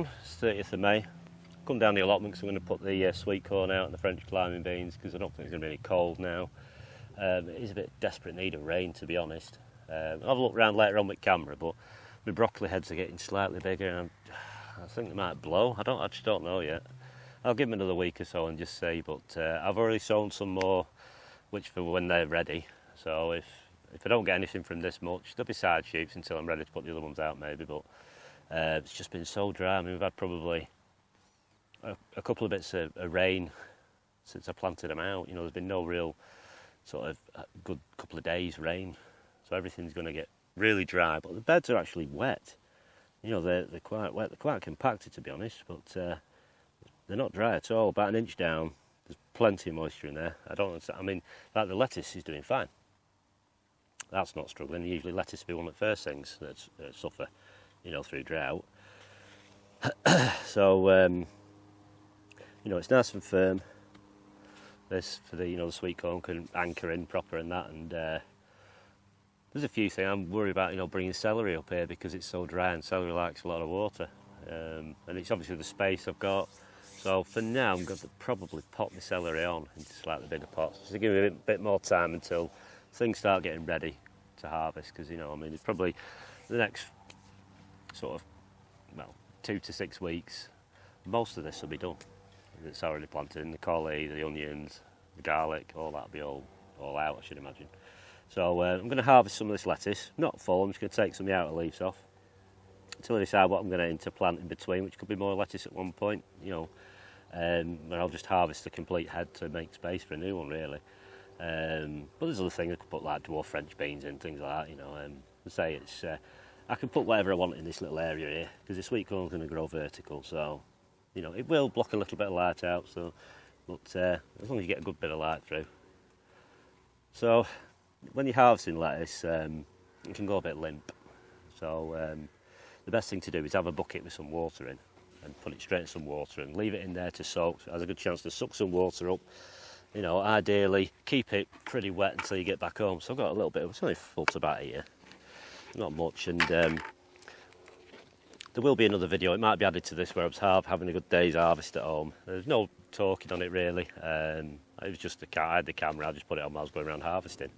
on, it's 30th of May. Come down the allotment because I'm going to put the sweet corn out and the French climbing beans because I don't think it's going to be any cold now. It is a bit desperate need of rain, to be honest. I'll have a look around later on with camera, but my broccoli heads are getting slightly bigger and I think they might blow. I just don't know yet. I'll give them another week or so and just see, but I've already sown some more, which for when they're ready. So if I don't get anything from this much, there'll be side shoots until I'm ready to put the other ones out maybe, but it's just been so dry. I mean, we've had probably a couple of bits of rain since I planted them out. You know, there's been no real sort of good couple of days rain, so everything's going to get really dry, but the beds are actually wet. You know, they're quite wet, they're quite compacted to be honest, but they're not dry at all. About an inch down, there's plenty of moisture in there. I don't understand. I mean, like the lettuce is doing fine. That's not struggling. Usually lettuce will be one of the first things that suffer, you know, through drought. So, you know, it's nice and firm. This for the, you know, the sweet corn can anchor in proper and that. And there's a few things I'm worried about, you know, bringing celery up here because it's so dry and celery likes a lot of water. And it's obviously the space I've got. So for now, I'm going to probably pop my celery on into slightly bigger pots, just to give me a bit more time until things start getting ready to harvest. Because, you know, I mean, it's probably the next sort of, well, 2 to 6 weeks, most of this will be done. It's already planted in the collie, the onions, the garlic, all that'll be all out, I should imagine. So I'm going to harvest some of this lettuce, not full. I'm just going to take some of the outer leaves off until I decide what I'm going to plant in between, which could be more lettuce at one point, you know. And I'll just harvest the complete head to make space for a new one, really. But there's other things I could put, like dwarf French beans and things like that, you know. Say it's I can put whatever I want in this little area here because the sweet corn's going to grow vertical, so you know it will block a little bit of light out. So, but as long as you get a good bit of light through. So when you're harvesting lettuce, it can go a bit limp. So the best thing to do is have a bucket with some water in and put it straight in some water and leave it in there to soak. So it has a good chance to suck some water up. You know, ideally keep it pretty wet until you get back home. So I've got a little bit of, it's only full to about here, not much. And there will be another video, it might be added to this, where I was having a good day's harvest at home. There's no talking on it really. It was just I had the camera, I just put it on while I was going around harvesting.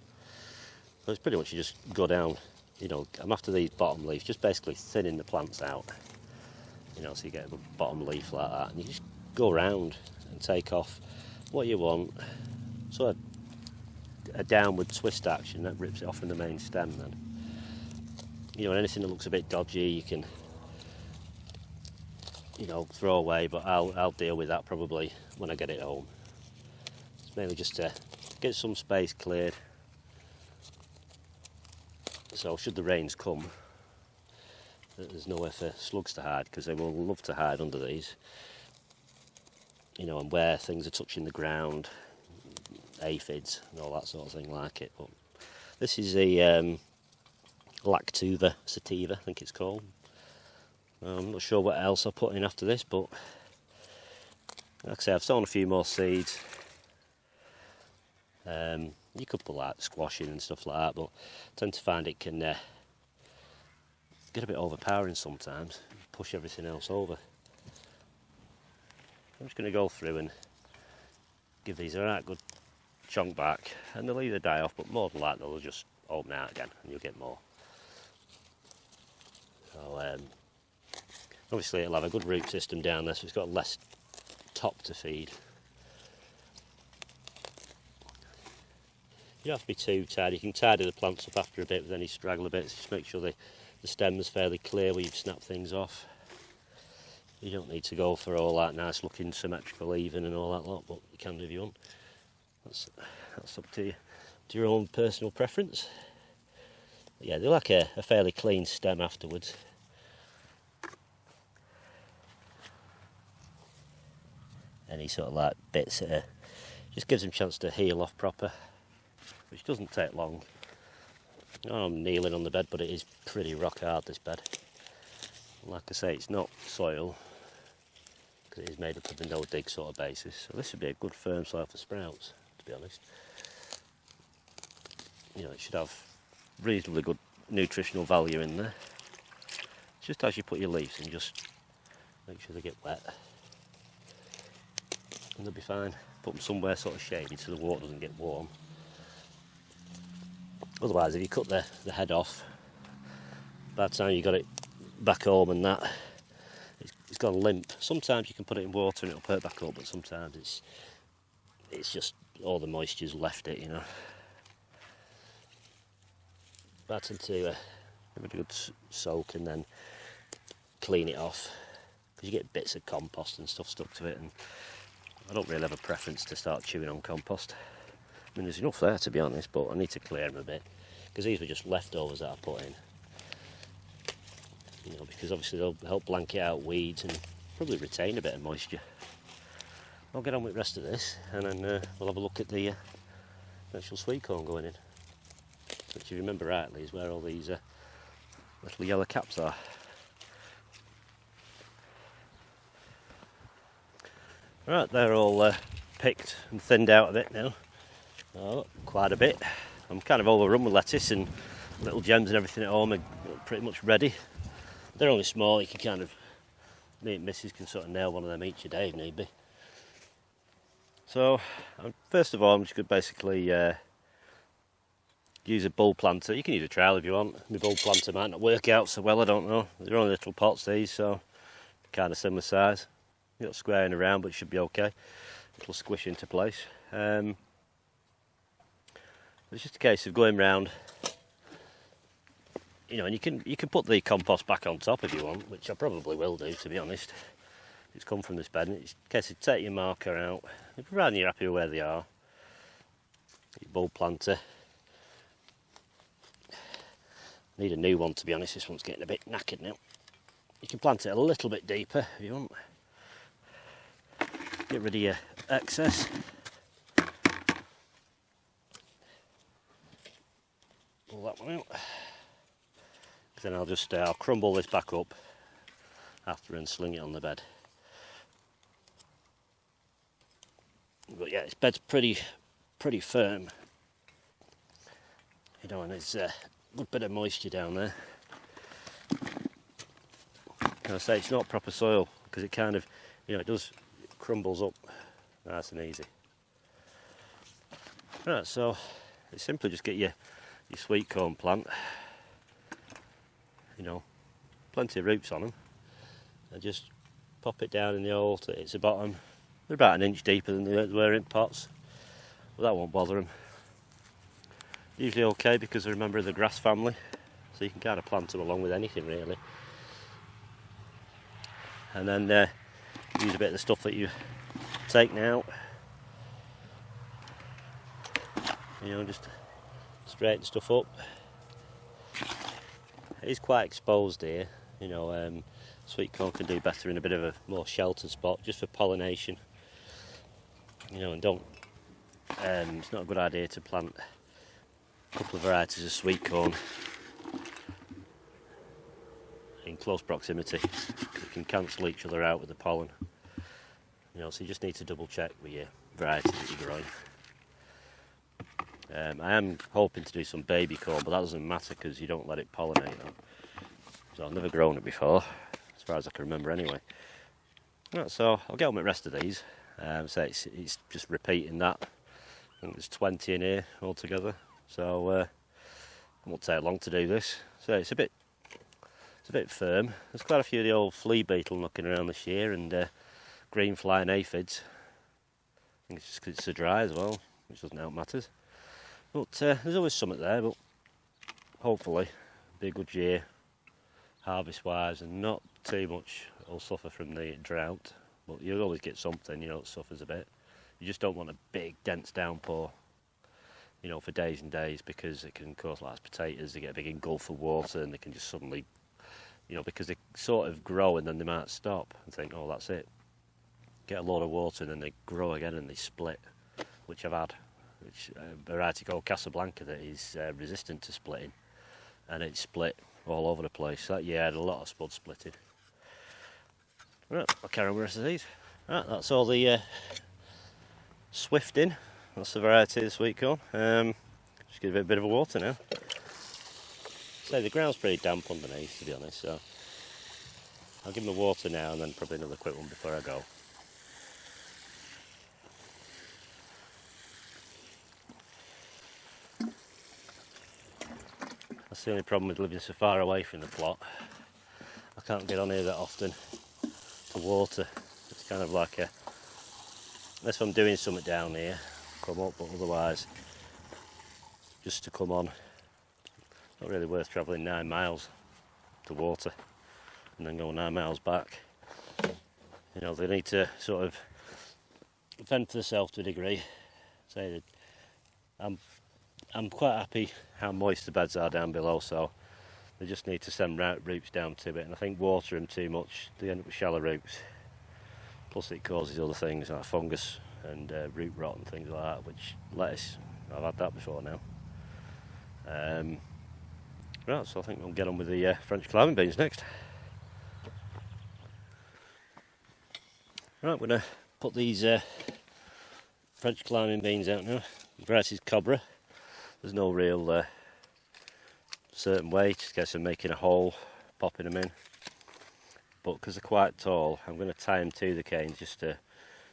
So it's pretty much you just go down, you know, I'm after these bottom leaves, just basically thinning the plants out. You know, so you get a good bottom leaf like that, and you just go around and take off what you want. Sort of a downward twist action that rips it off from the main stem. Then, you know, anything that looks a bit dodgy, you can, you know, throw away. But I'll deal with that probably when I get it home. It's mainly just to get some space cleared. So should the rains come, there's nowhere for slugs to hide, because they will love to hide under these. You know, and where things are touching the ground, aphids and all that sort of thing like it. But this is a lactuva sativa, I think it's called. I'm not sure what else I'll put in after this, but like I say, I've sown a few more seeds. You could put like squash in and stuff like that, but I tend to find it can get a bit overpowering sometimes, push everything else over. I'm just going to go through and give these a right good chunk back, and they'll either die off, but more than likely they'll just open out again and you'll get more. So obviously it'll have a good root system down there, so it's got less top to feed. You don't have to be too tidy. You can tidy the plants up after a bit with any straggler bits. Just make sure the stem's fairly clear where you've snapped things off. You don't need to go for all that nice looking symmetrical even and all that lot, but you can do if you want. That's up to you, to your own personal preference. But yeah, they like a fairly clean stem afterwards. Any sort of like bits just gives them a chance to heal off proper, which doesn't take long. I'm kneeling on the bed, but it is pretty rock hard, this bed. Like I say, it's not soil, because it is made up of a no-dig sort of basis. So this would be a good firm soil for sprouts, to be honest. You know, it should have reasonably good nutritional value in there. Just as you put your leaves in, just make sure they get wet, and they'll be fine. Put them somewhere sort of shady so the water doesn't get warm. Otherwise, if you cut the head off, by the time you got it back home and that, it's gone limp. Sometimes you can put it in water and it'll perk back up, but sometimes it's just all the moisture's left it, you know. But I tend to give it a good soak and then clean it off, because you get bits of compost and stuff stuck to it, and I don't really have a preference to start chewing on compost. I mean, there's enough there, to be honest, but I need to clear them a bit, because these were just leftovers that I put in. You know, because obviously they'll help blanket out weeds and probably retain a bit of moisture. I'll get on with the rest of this, and then we'll have a look at the actual sweet corn going in, which, if you remember rightly, is where all these little yellow caps are. Right, they're all picked and thinned out a bit now. Oh, quite a bit. I'm kind of overrun with lettuce, and little gems and everything at home are pretty much ready. They're only small, you can kind of, me and Mrs can sort of nail one of them each a day if need be. So, first of all, I'm just going to basically use a bulb planter. You can use a trowel if you want. My bulb planter might not work out so well, I don't know. They're only little pots these, so kind of similar size. Not squaring around, but it should be okay. It'll squish into place. It's just a case of going round, you know, and you can put the compost back on top if you want, which I probably will do, to be honest. It's come from this bed, and it's a case of take your marker out, providing you're happy with where they are. Your bulb planter. Need a new one, to be honest. This one's getting a bit knackered now. You can plant it a little bit deeper if you want. Get rid of your excess. Pull that one out. Then I'll crumble this back up after and sling it on the bed. But yeah, this bed's pretty firm. You know, and there's a good bit of moisture down there. Can I say it's not proper soil, because it kind of, you know, it crumbles up nice and easy. Right, so it's simply just get your sweet corn plant, you know, plenty of roots on them, and just pop it down in the hole to its bottom. They're about an inch deeper than they were in pots, but that won't bother them. Usually okay, because they're a member of the grass family, so you can kind of plant them along with anything really. And then use a bit of the stuff that you've taken out, you know, just straighten stuff up. It is quite exposed here, you know. Sweet corn can do better in a bit of a more sheltered spot, just for pollination, you know. And it's not a good idea to plant a couple of varieties of sweet corn in close proximity, because it can cancel each other out with the pollen, you know. So you just need to double check with your varieties that you're growing. I am hoping to do some baby corn, but that doesn't matter because you don't let it pollinate them. So I've never grown it before, as far as I can remember anyway. Right, so I'll get on with the rest of these. So it's just repeating that. I think there's 20 in here altogether, so it won't take long to do this. So it's a bit firm. There's quite a few of the old flea beetle knocking around this year, and green fly and aphids. I think it's just because it's so dry as well, which doesn't help matters. But there's always something there, but hopefully be a good year harvest wise, and not too much will suffer from the drought, but you'll always get something, you know, that suffers a bit. You just don't want a big dense downpour, you know, for days and days, because it can cause, like potatoes, they get a big engulf of water and they can just suddenly, you know, because they sort of grow and then they might stop and think, oh, that's it, get a load of water, and then they grow again and they split, which I've had. Which a variety called Casablanca that is resistant to splitting, and it split all over the place. That year I had a lot of spud splitting. Right, I'll carry on with the rest of these. Right, that's all the Swifting. That's the variety of the sweet corn. Just give it a bit of a water now. So the ground's pretty damp underneath, to be honest, so I'll give them a water now and then probably another quick one before I go. That's the only problem with living so far away from the plot. I can't get on here that often to water. It's kind of like a, unless I'm doing something down here, come up, but otherwise just to come on, not really worth travelling 9 miles to water and then go 9 miles back. You know, they need to sort of fend for themselves to a degree. Say that I'm quite happy how moist the beds are down below, so they just need to send roots down to it, and I think water them too much, they end up with shallow roots. Plus it causes other things like fungus and root rot and things like that, which lettuce, I've had that before now. Right, so I think we'll get on with the French climbing beans next. Right, we're going to put these French climbing beans out now. The variety is Cobra. There's no real certain way, just a case of making a hole, popping them in. But because they're quite tall, I'm going to tie them to the cane just to,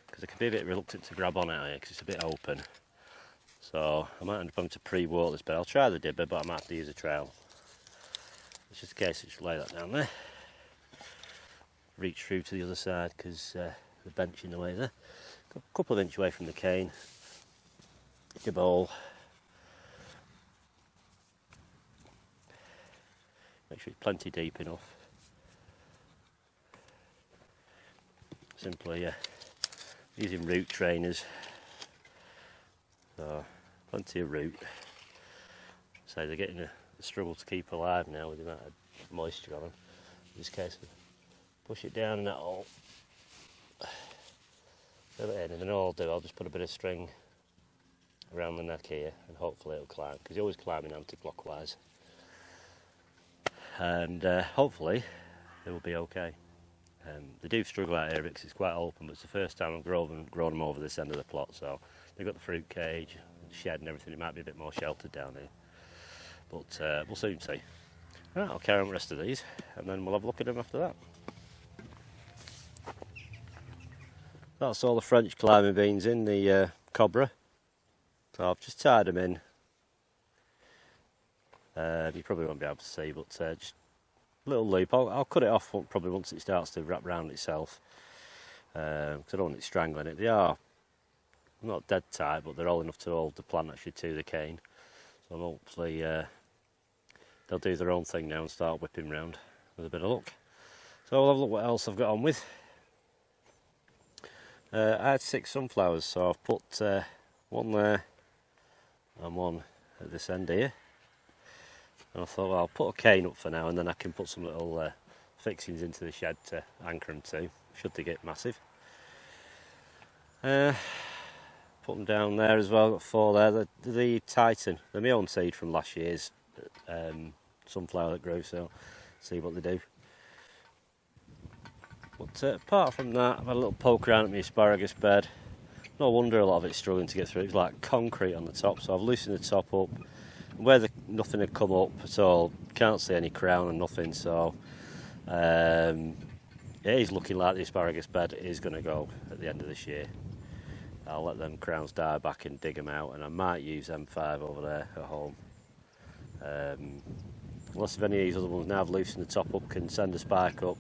because I can be a bit reluctant to grab on out here because it's a bit open. So I might end up having to pre-water this bed. I'll try the dibber, but I might have to use a trowel. It's just a case of just lay that down there. Reach through to the other side because the bench in the way there. A couple of inches away from the cane. Dib hole. Make sure it's plenty deep enough. Simply using root trainers. So plenty of root. So they're getting a struggle to keep alive now with the amount of moisture on them. In this case, push it down in that hole. Fill it in, and then all I'll do, I'll just put a bit of string around the neck here, and hopefully it'll climb, because you're always climbing anti-clockwise. And hopefully it will be okay. They do struggle out here because it's quite open, but it's the first time I've grown them over this end of the plot, so they've got the fruit cage, the shed and everything. It might be a bit more sheltered down here, but we'll soon see. Right, I'll carry on the rest of these and then we'll have a look at them after that. That's all the French climbing beans in the Cobra. So I've just tied them in. You probably won't be able to see, but just a little loop. I'll cut it off probably once it starts to wrap around itself, because I don't want it strangling it. They are not dead tight, but they're all enough to hold the plant actually to the cane. So hopefully they'll do their own thing now and start whipping round with a bit of luck. So I'll have a look what else I've got on with. I had 6 sunflowers, so I've put one there and one at this end here. And I thought, well, I'll put a cane up for now, and then I can put some little fixings into the shed to anchor them to, should they get massive. Put them down there as well, got 4 there. The Titan, they're my own seed from last year's sunflower that grew, so see what they do. But apart from that, I've had a little poke around at my asparagus bed. No wonder a lot of it's struggling to get through. It's like concrete on the top, so I've loosened the top up. Where nothing had come up at all, can't see any crown and nothing, so it is looking like the asparagus bed is going to go at the end of this year. I'll let them crowns die back and dig them out, and I might use M5 over there at home. Unless if any of these other ones now I've loosened the top up can send a spike up.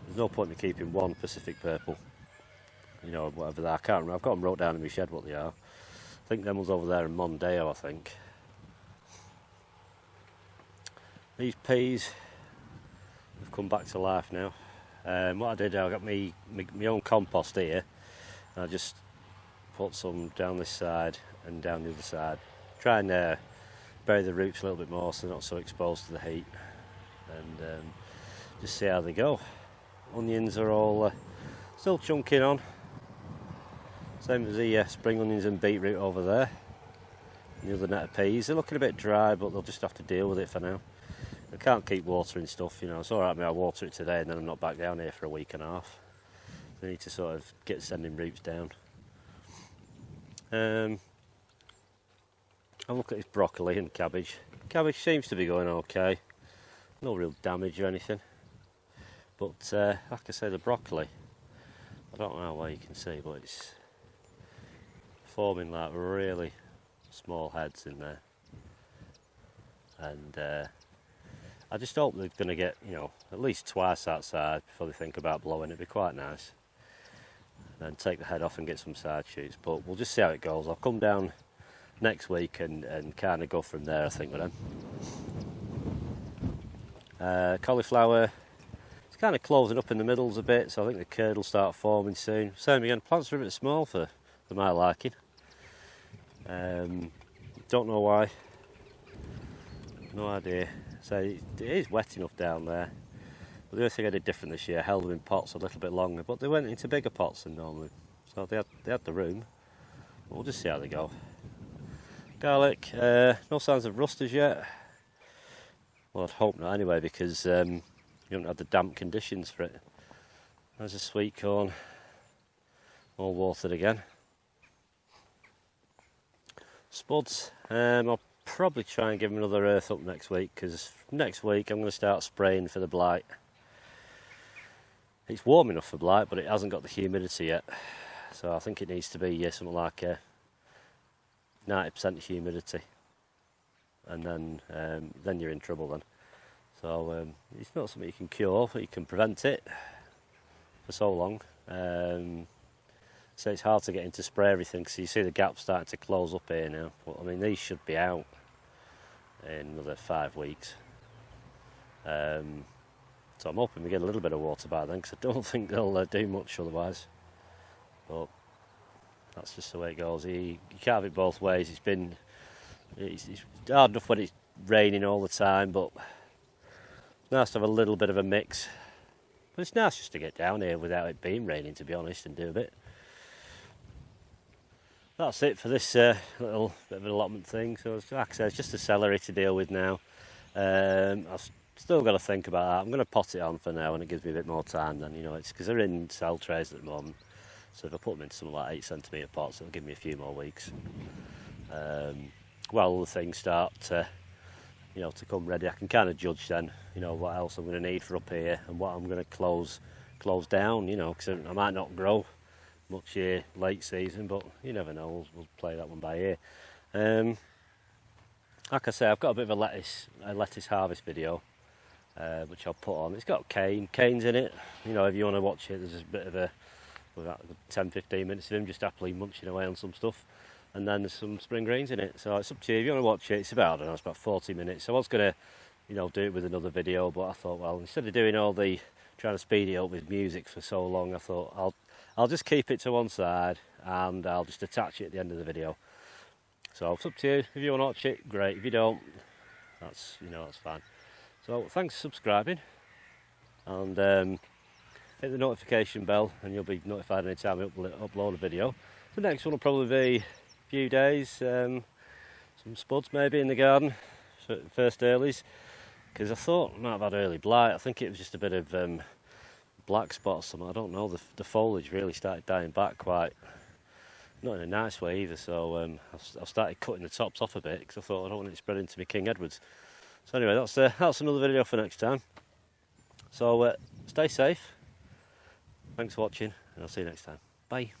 There's no point in keeping one Pacific Purple, you know, whatever they are. I can't remember. I've got them wrote down in my shed what they are. I think them ones over there are Mondeo, I think. These peas have come back to life now. What I did, I got my own compost here, and I just put some down this side and down the other side. Try and bury the roots a little bit more so they're not so exposed to the heat, and just see how they go. Onions are all still chunking on, same as the spring onions and beetroot over there. And the other net of peas, they're looking a bit dry, but they'll just have to deal with it for now. I can't keep watering stuff, you know. It's alright, I'll water it today and then I'm not back down here for a week and a half. So I need to sort of get sending roots down. I'll look at this broccoli and cabbage. Cabbage seems to be going okay. No real damage or anything. But like I say, the broccoli, I don't know how well you can see, but it's forming like really small heads in there. And I just hope they're going to get, you know, at least twice that size before they think about blowing. It'd be quite nice. And then take the head off and get some side shoots. But we'll just see how it goes. I'll come down next week and kind of go from there, I think, with them. Cauliflower, it's kind of closing up in the middles a bit, so I think the curd will start forming soon. Same again, plants are a bit small for my liking. Don't know why. No idea. So it is wet enough down there. But the only thing I did different this year, I held them in pots a little bit longer, but they went into bigger pots than normally. So they had the room. But we'll just see how they go. Garlic, no signs of rust as yet. Well, I'd hope not anyway, because you haven't had the damp conditions for it. There's a sweet corn, all watered again. Spuds, I'll probably try and give them another earth up next week, because next week I'm going to start spraying for the blight. It's warm enough for blight, but it hasn't got the humidity yet, so I think it needs to be something like 90% humidity, and then you're in trouble then. So it's not something you can cure, but you can prevent it for so long. So it's hard to get into spray everything, because you see the gaps starting to close up here now. But I mean, these should be out in another 5 weeks. So I'm hoping we get a little bit of water by then, because I don't think they'll do much otherwise. But that's just the way it goes. You can't have it both ways. It's hard enough when it's raining all the time, but it's nice to have a little bit of a mix. But it's nice just to get down here without it being raining, to be honest, and do a bit. That's it for this little bit of an allotment thing. So like I said, it's just the celery to deal with now. I've still got to think about that. I'm going to pot it on for now, and it gives me a bit more time then, you know, it's because they're in cell trays at the moment. So if I put them into something like 8cm pots, it'll give me a few more weeks. While the things start to, you know, to come ready, I can kind of judge then, you know, what else I'm going to need for up here and what I'm going to close down, you know, because I might not grow much here late season, but you never know. We'll play that one by ear. Like I say, I've got a bit of a lettuce harvest video, which I'll put on. It's got Kain. Kain's in it. You know, if you want to watch it, there's a bit of about 10-15 minutes of him just happily munching away on some stuff, and then there's some spring greens in it. So it's up to you if you want to watch it. It's about, I don't know, it's about 40 minutes. So I was going to, you know, do it with another video, but I thought, well, instead of doing all the trying to speed it up with music for so long, I thought I'll just keep it to one side and I'll just attach it at the end of the video. So it's up to you. If you want to watch it, great. If you don't, that's fine. So thanks for subscribing, and hit the notification bell and you'll be notified anytime I upload a video. The next one will probably be a few days, some spuds maybe in the garden, first earlies, because I thought I might have had early blight. I think it was just a bit of black spot or something. I don't know, the foliage really started dying back quite, not in a nice way either, so I've started cutting the tops off a bit, because I thought I don't want it to spread into my King Edwards. So anyway, that's another video for next time. So stay safe. Thanks for watching, and I'll see you next time. Bye.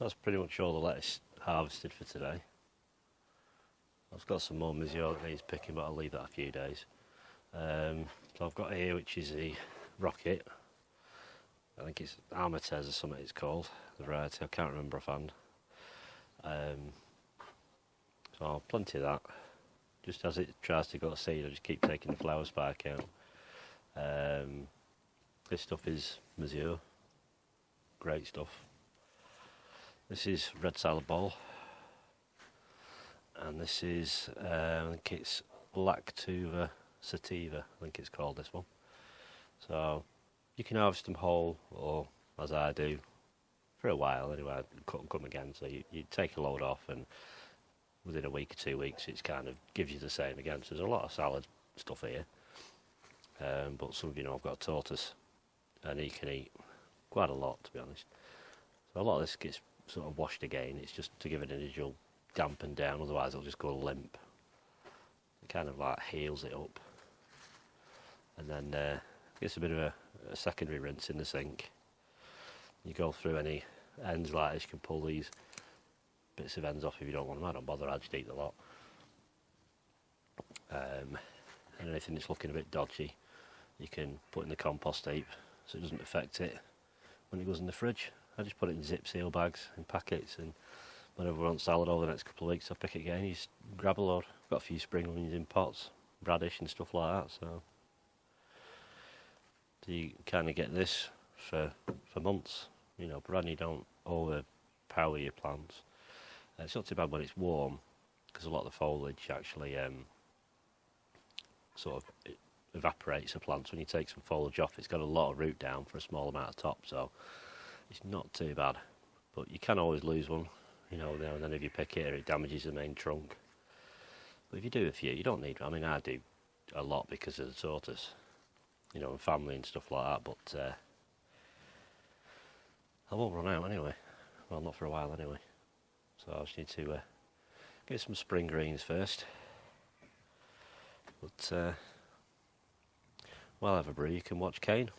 that's pretty much all the lettuce harvested for today. I've got some more Mizio that needs picking, but I'll leave that a few days. So I've got here, which is the Rocket. I think it's Armatez or something it's called, the variety, I can't remember offhand. So plenty of that. Just as it tries to go to seed, I just keep taking the flower spike out. This stuff is Mizio, great stuff. This is red salad ball, and this is, I think it's Lactuva sativa, I think it's called, this one. So you can harvest them whole, or as I do, for a while anyway, I'd cut them again. So you take a load off, and within a week or 2 weeks it's kind of gives you the same again. So there's a lot of salad stuff here, but some of you know I've got a tortoise, and he can eat quite a lot, to be honest. So a lot of this gets sort of washed again. It's just to give it an initial dampen down, otherwise it'll just go limp. It kind of like heals it up, and then gets a bit of a secondary rinse in the sink. You go through any ends like this, you can pull these bits of ends off if you don't want them. I don't bother, I just eat the lot. And anything that's looking a bit dodgy, you can put in the compost heap so it doesn't affect it when it goes in the fridge. I just put it in zip seal bags, in packets, and whenever we want salad over the next couple of weeks, I'll pick it again. You just grab a load. I've got a few spring onions in pots, radish and stuff like that. So you kind of get this for months, you know, provided you don't overpower your plants. It's not too bad when it's warm, because a lot of the foliage actually sort of evaporates the plants. When you take some foliage off, it's got a lot of root down for a small amount of top, so it's not too bad. But you can always lose one, you know, now and then if you pick it, it damages the main trunk. But if you do a few, you don't need, I mean, I do a lot because of the tortoise, you know, and family and stuff like that, but I won't run out anyway. Well, not for a while anyway. So I just need to get some spring greens first. But while I have a brew, you can watch Kain.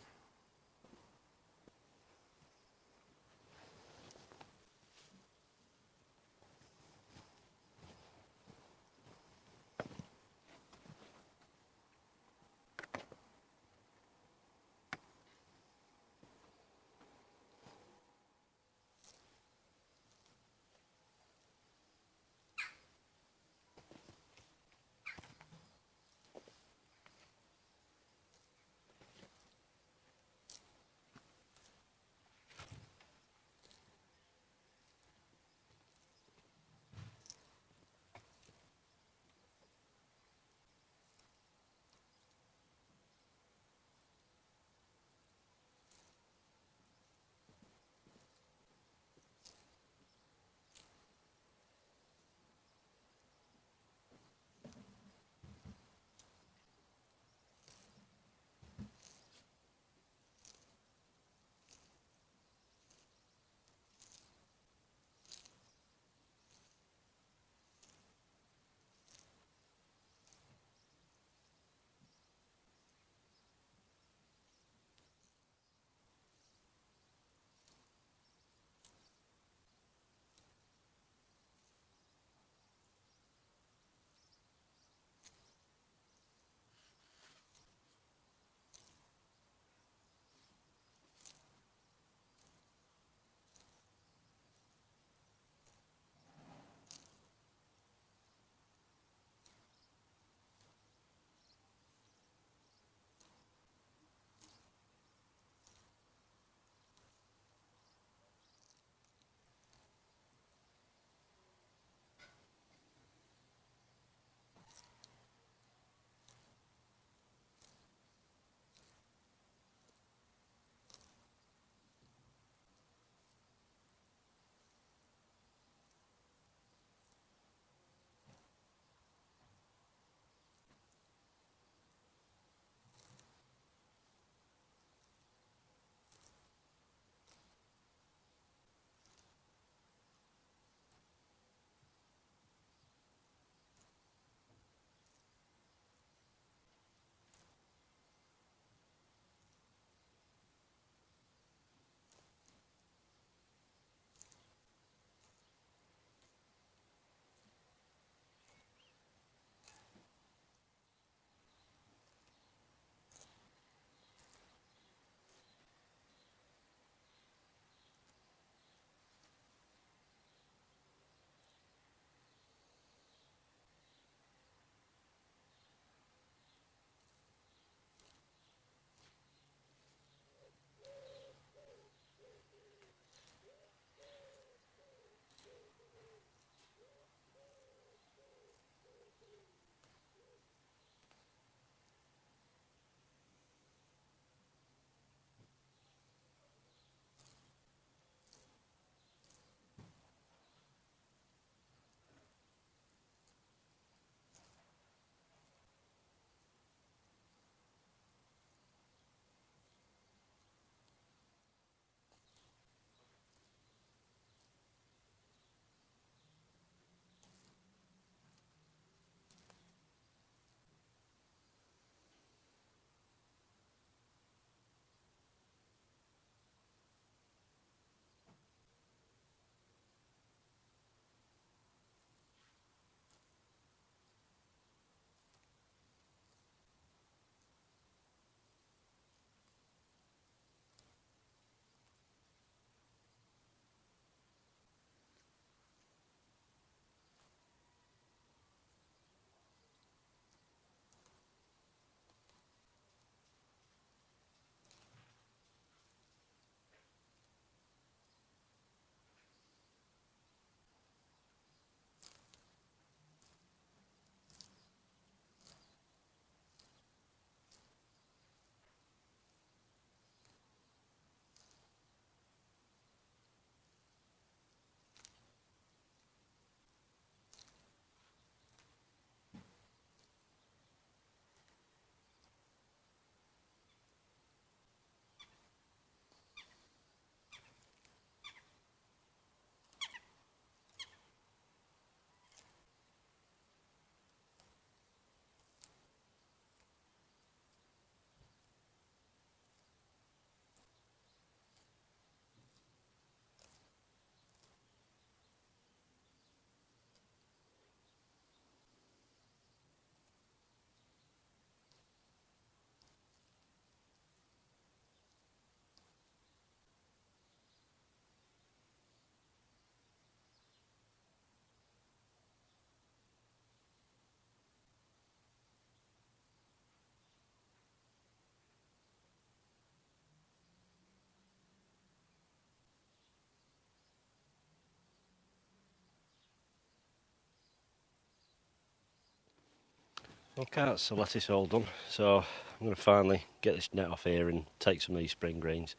Okay, that's the lettuce all done. So I'm going to finally get this net off here and take some of these spring greens.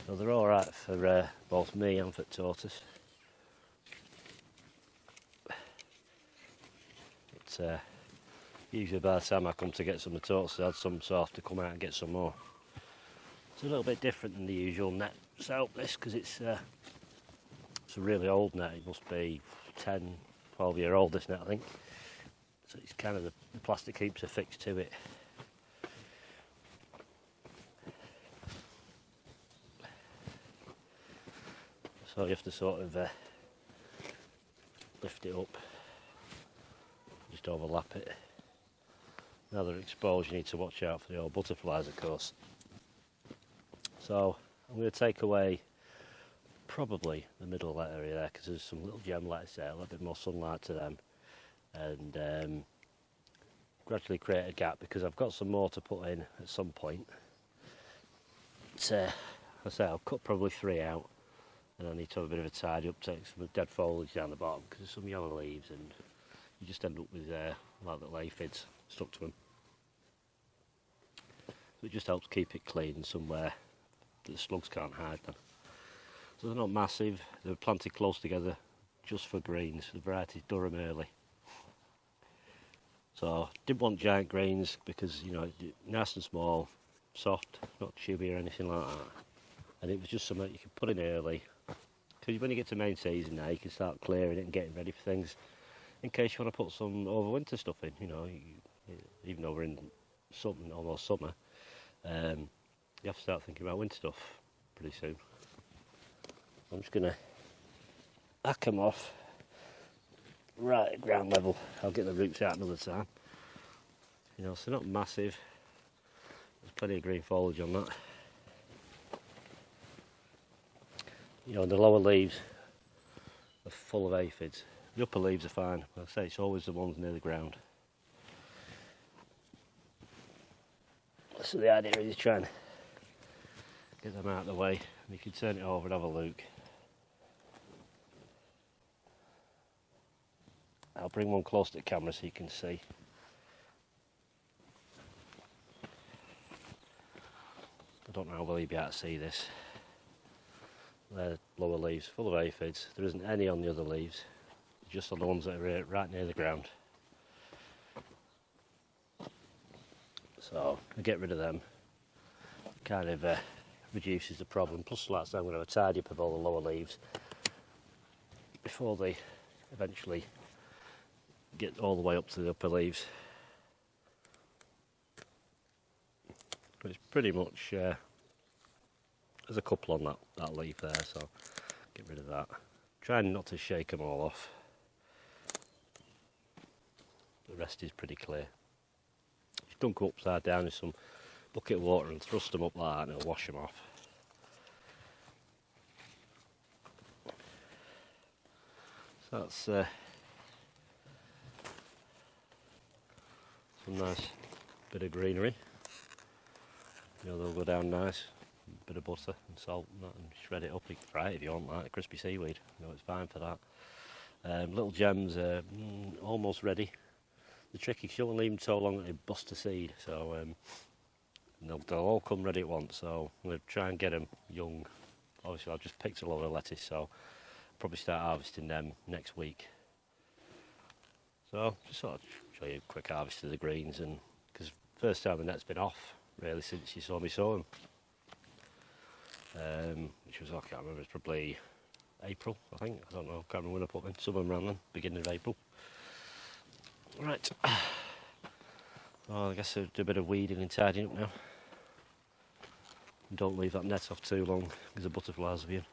So they're alright for both me and for tortoise. But usually by the time I come to get some of the tortoise, I had some, so I have to come out and get some more. It's a little bit different than the usual net setup, this, because it's a really old net. It must be 10, 12-year-old, this net, I think. So it's kind of the plastic keeps affixed to it. So you have to sort of lift it up, just overlap it. Now they're exposed, you need to watch out for the old butterflies, of course. So I'm going to take away probably the middle of that area there, because there's some little gem lettuce there, a little bit more sunlight to them, and gradually create a gap, because I've got some more to put in at some point. But, I say I'll cut probably 3 out, and I need to have a bit of a tidy up, take some dead foliage down the bottom, because there's some yellow leaves, and you just end up with like little aphids stuck to them. So it just helps keep it clean somewhere that the slugs can't hide them. So they're not massive, they're planted close together just for greens. The variety's Durham Early. So didn't want giant greens because, you know, nice and small, soft, not chewy or anything like that. And it was just something you can put in early, because when you get to main season now, you can start clearing it and getting ready for things in case you want to put some overwinter stuff in. You know, even though we're in something almost summer, you have to start thinking about winter stuff pretty soon. I'm just going to hack them off right at ground level. I'll get the roots out another time. You know, so not massive. There's plenty of green foliage on that. You know, the lower leaves are full of aphids. The upper leaves are fine. Like I say, it's always the ones near the ground. So the idea is trying to get them out of the way. And you can turn it over and have a look. I'll bring one close to the camera so you can see. I don't know how well you'll be able to see this. They're lower leaves, full of aphids. There isn't any on the other leaves, just on the ones that are right near the ground. So I get rid of them. Kind of reduces the problem. Plus, like I said, I'm going to have a tidy up of all the lower leaves before they eventually get all the way up to the upper leaves. But it's pretty much there's a couple on that leaf there, so get rid of that. Trying not to shake them all off. The rest is pretty clear. Just dunk them upside down in some bucket of water and thrust them up like that, and it'll wash them off. So that's some nice bit of greenery. You know, they'll go down nice. Bit of butter and salt and that, and shred it up. You can fry it if you want, like crispy seaweed. You know, it's fine for that. Little gems are almost ready. The trick is you don't leave them so long that they bust a seed. So they'll all come ready at once. So I'm going to try and get them young. Obviously, I've just picked a load of lettuce, so I'll probably start harvesting them next week. So just sort of show you a quick harvest of the greens, and because first time the net's been off really since you saw me sow them. Which was, I can't remember, it's probably April, I think. I don't know, can't remember when I put them in. Some of them around then, beginning of April. Right. Well, I guess I'll do a bit of weeding and tidying up now. And don't leave that net off too long, because the butterflies will be in.